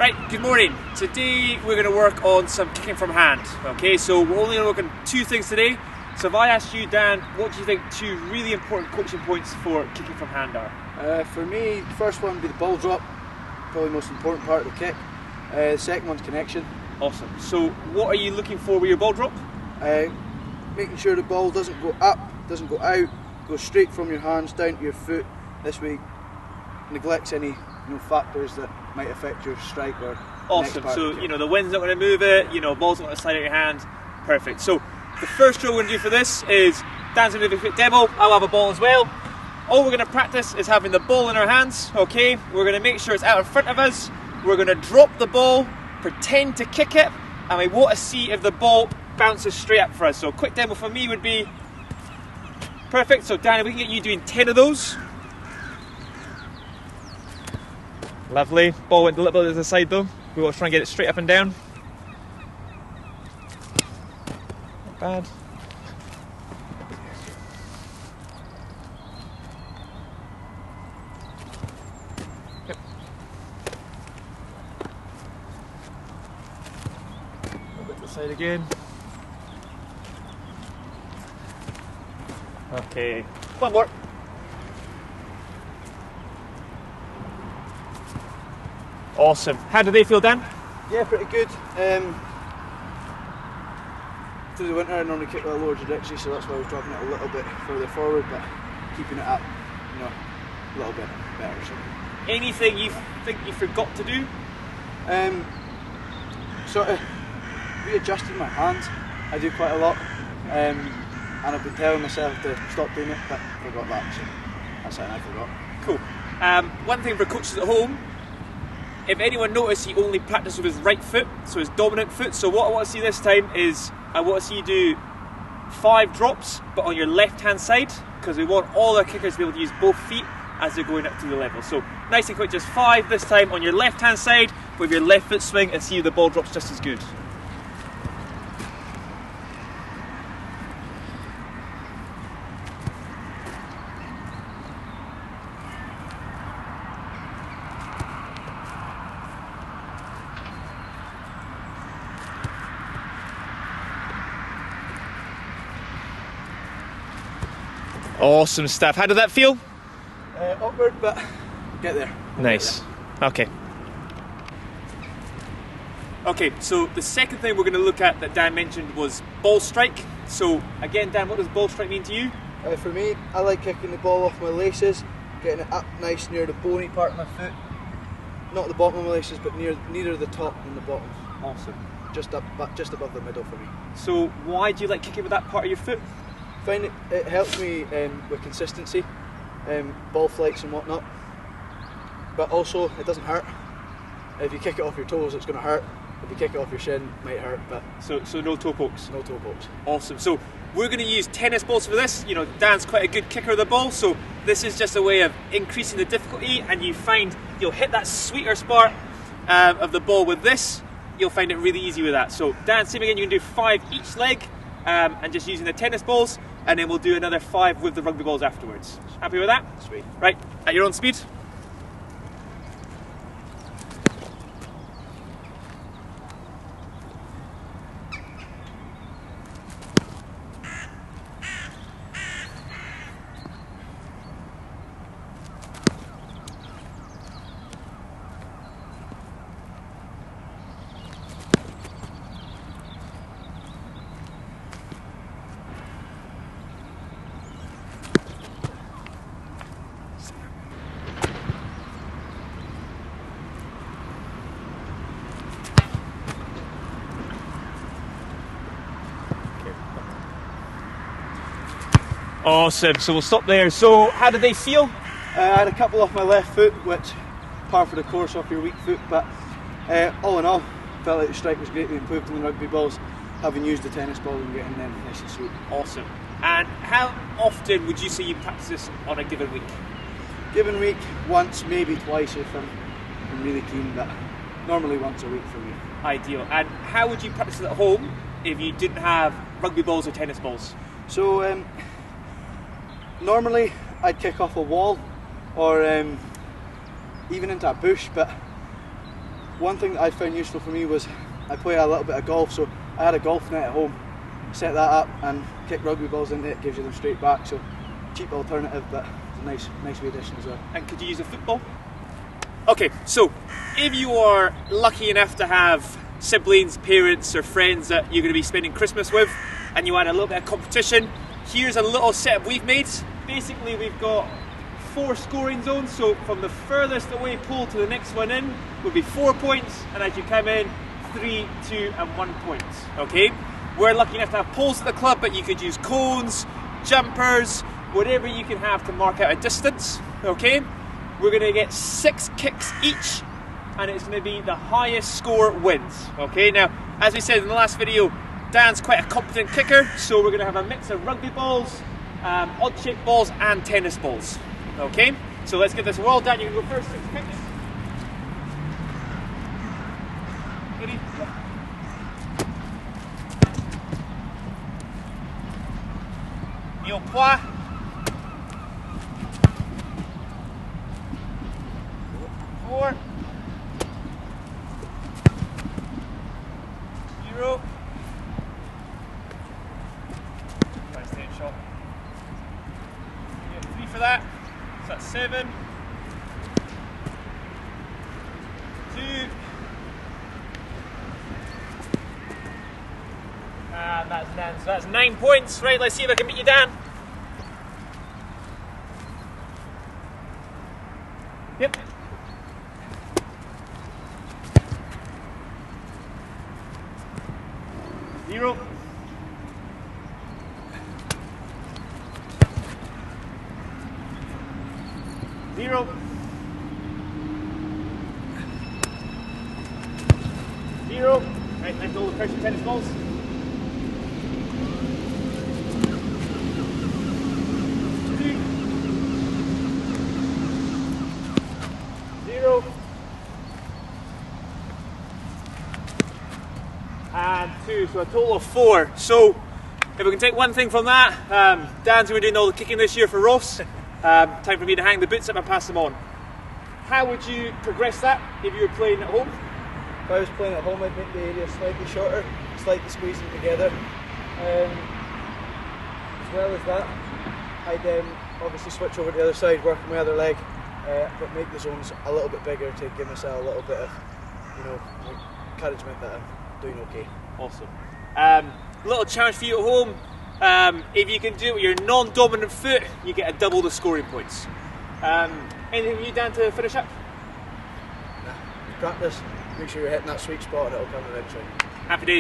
Right, good morning. Today we're going to work on some kicking from hand. Okay, so we're only going to work on two things today. So if I asked you, Dan, what do you think two really important coaching points for kicking from hand are? For me, the first one would be the ball drop, probably the most important part of the kick. The second one's connection. Awesome. So what are you looking for with your ball drop? Making sure the ball doesn't go up, doesn't go out, goes straight from your hands down to your foot. This way neglects any factors that might affect your strike or awesome. So the wind's not going to move it, ball's not going to slide out of your hand. Perfect. So the first drill we're going to do for this is Dan's going to do a quick demo. I'll have a ball as well. All we're going to practice is having the ball in our hands. Okay, we're going to make sure it's out in front of us. We're going to drop the ball, pretend to kick it, and we want to see if the ball bounces straight up for us. So a quick demo for me would be perfect. So Dan, if we can get you doing 10 of those. Lovely. Ball went a little bit to the side though. We want to try and get it straight up and down. Not bad. Yep. A little bit to the side again. Okay. One more. Awesome. How do they feel, Dan? Yeah, pretty good. Through the winter I normally kick with a lower trajectory, so that's why I was dropping it a little bit further forward, but keeping it up, a little bit better. So. Anything you think you forgot to do? Sort of readjusting my hands. I do quite a lot, and I've been telling myself to stop doing it, but I forgot that, so that's something I forgot. Cool. One thing for coaches at home, if anyone noticed, he only practiced with his right foot, so his dominant foot. So what I want to see this time is, I want to see you do 5 drops, but on your left-hand side, because we want all our kickers to be able to use both feet as they're going up to the level. So nice and quick, just 5 this time on your left-hand side with your left foot swing, and see if the ball drops just as good. Awesome stuff. How did that feel? Awkward, but get there. Nice. Okay. Okay, so the second thing we're going to look at that Dan mentioned was ball strike. So again, Dan, what does ball strike mean to you? For me, I like kicking the ball off my laces, getting it up nice near the bony part of my foot. Not the bottom of my laces, but neither the top and the bottom. Awesome. Just above the middle for me. So why do you like kicking with that part of your foot? I find it helps me with consistency, ball flights and whatnot, but also it doesn't hurt. If you kick it off your toes, it's going to hurt. If you kick it off your shin, it might hurt. But so no toe pokes. No toe pokes. Awesome. So we're going to use tennis balls for this. Dan's quite a good kicker of the ball, so this is just a way of increasing the difficulty, and you find you'll hit that sweeter spot of the ball with this. You'll find it really easy with that. So Dan, same again. You can do 5 each leg, and just using the tennis balls. And then we'll do another 5 with the rugby balls afterwards. Happy with that? Sweet. Right, at your own speed. Awesome, so we'll stop there. So how did they feel? I had a couple off my left foot, which par for the course off your weak foot, but all in all, felt like the strike was greatly improved on the rugby balls, having used the tennis ball and getting them nice and sweet. Awesome. And how often would you say you practice this on a given week? Given week, once, maybe twice if I'm really keen, but normally once a week for me. Ideal. And how would you practice it at home if you didn't have rugby balls or tennis balls? So normally I'd kick off a wall or even into a bush, but one thing that I found useful for me was I play a little bit of golf, so I had a golf net at home. Set that up and kick rugby balls into it, gives you them straight back. So cheap alternative, but it's a nice wee addition as well. And could you use a football? Okay, so if you are lucky enough to have siblings, parents or friends that you're going to be spending Christmas with and you want a little bit of competition, here's a little setup we've made. Basically we've got 4 scoring zones, so from the furthest away pole to the next one in would be 4 points, and as you come in 3, 2 and 1 point. Okay, we're lucky enough to have poles at the club, but you could use cones, jumpers, whatever you can have to mark out a distance. Okay, we're going to get 6 kicks each, and it's going to be the highest score wins. Okay, now as we said in the last video, Dan's quite a competent kicker, so we're going to have a mix of rugby balls, odd shaped balls and tennis balls. Okay, so let's give this a whirl. Dan, you can go first. 6 kicks. Ready? Yo, pois. 4. 0. Nice stay shot. 3 for that. So that's 7. 2. And that's 9. So that's 9 points. Right, let's see if I can beat you, Dan. Yep. 0. 0. 0. Right, let's go with pressure tennis balls. 2. 0. And 2, so a total of 4. So if we can take one thing from that, Dan's going to be doing all the kicking this year for Ross. Time for me to hang the boots up and pass them on. How would you progress that if you were playing at home? If I was playing at home, I'd make the area slightly shorter, slightly squeeze them together. As well as that, I'd obviously switch over to the other side, work my other leg, but make the zones a little bit bigger to give myself a little bit of, encouragement that I'm doing okay. Awesome. Little challenge for you at home. If you can do it with your non-dominant foot, you get a double the scoring points. Anything from you, Dan, to finish up? Nah, practice. Make sure you're hitting that sweet spot and it'll come eventually. Happy days.